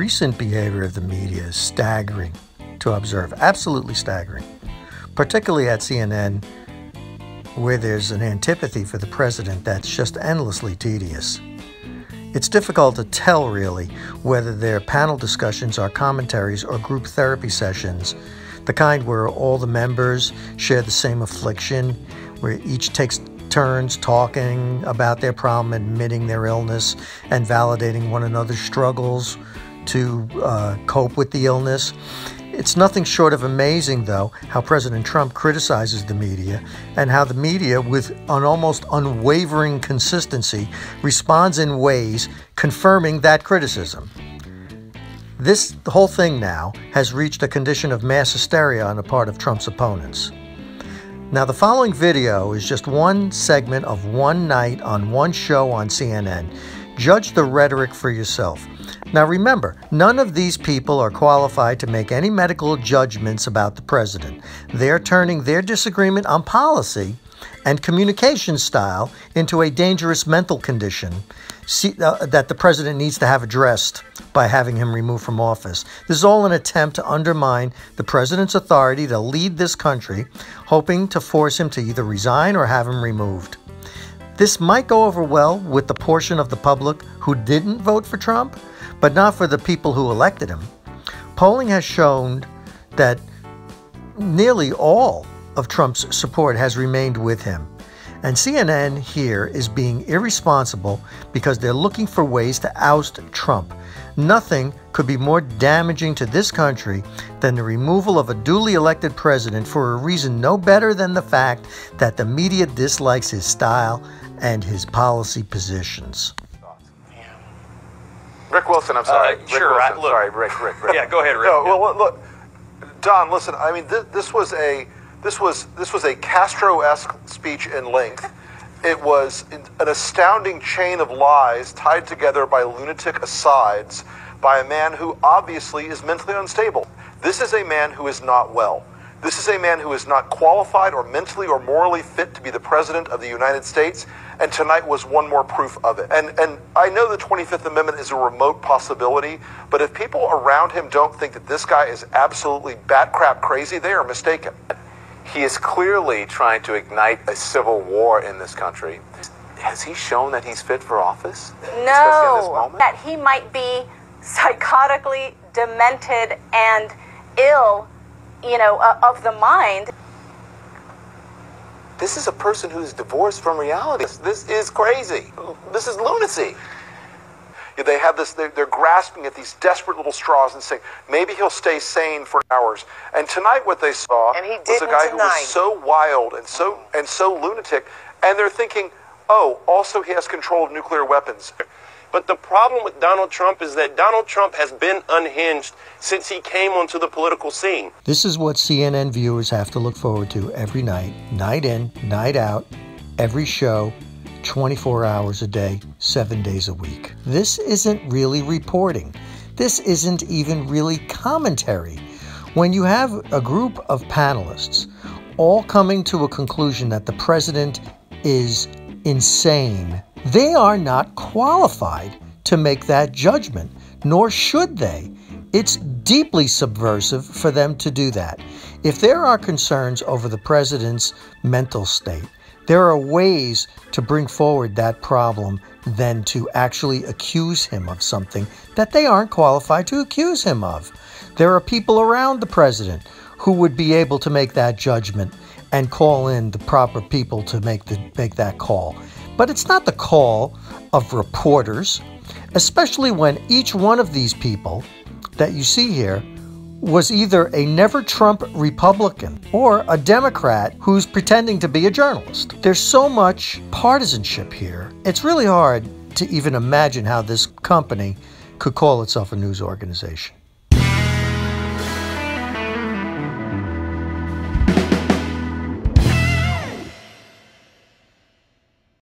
recent behavior of the media is staggering to observe, absolutely staggering, particularly at CNN, where there's an antipathy for the president that's just endlessly tedious. It's difficult to tell, really, whether they're panel discussions or commentaries or group therapy sessions, the kind where all the members share the same affliction, where each takes turns talking about their problem, admitting their illness, and validating one another's struggles to cope with the illness. It's nothing short of amazing, though, how President Trump criticizes the media and how the media, with an almost unwavering consistency, responds in ways confirming that criticism. This whole thing now has reached a condition of mass hysteria on the part of Trump's opponents. Now, the following video is just one segment of one night on one show on CNN. Judge the rhetoric for yourself. Now remember, none of these people are qualified to make any medical judgments about the president. They're turning their disagreement on policy and communication style into a dangerous mental condition that the president needs to have addressed by having him removed from office. This is all an attempt to undermine the president's authority to lead this country, hoping to force him to either resign or have him removed. This might go over well with the portion of the public who didn't vote for Trump, but not for the people who elected him. Polling has shown that nearly all of Trump's support has remained with him. And CNN here is being irresponsible because they're looking for ways to oust Trump. Nothing could be more damaging to this country than the removal of a duly elected president for a reason no better than the fact that the media dislikes his style and his policy positions. Rick Wilson, I'm sorry. Sure, Wilson, sorry, Rick. Yeah, go ahead, Rick. No, well, look, Don, listen. I mean, this was a Castro-esque speech in length. It was an astounding chain of lies tied together by lunatic asides by a man who obviously is mentally unstable. This is a man who is not well. This is a man who is not qualified or mentally or morally fit to be the president of the United States, and tonight was one more proof of it. And I know the 25th Amendment is a remote possibility, but if people around him don't think that this guy is absolutely bat-crap crazy, they are mistaken. He is clearly trying to ignite a civil war in this country. Has he shown that he's fit for office? No, in this moment? That he might be psychotically demented and ill, of the mind. This is a person who's divorced from reality. This is crazy. This is lunacy. They have this, they're grasping at these desperate little straws and saying, maybe he'll stay sane for hours. And tonight what they saw was a guy who was so wild and so lunatic, and they're thinking, oh, also he has control of nuclear weapons. But the problem with Donald Trump is that Donald Trump has been unhinged since he came onto the political scene. This is what CNN viewers have to look forward to every night, night in, night out, every show, 24 hours a day, 7 days a week. This isn't really reporting. This isn't even really commentary. When you have a group of panelists all coming to a conclusion that the president is insane, they are not qualified to make that judgment, nor should they. It's deeply subversive for them to do that. If there are concerns over the president's mental state, there are ways to bring forward that problem than to actually accuse him of something that they aren't qualified to accuse him of. There are people around the president who would be able to make that judgment and call in the proper people to make that call. But it's not the call of reporters, especially when each one of these people that you see here was either a never-Trump Republican or a Democrat who's pretending to be a journalist. There's so much partisanship here. It's really hard to even imagine how this company could call itself a news organization.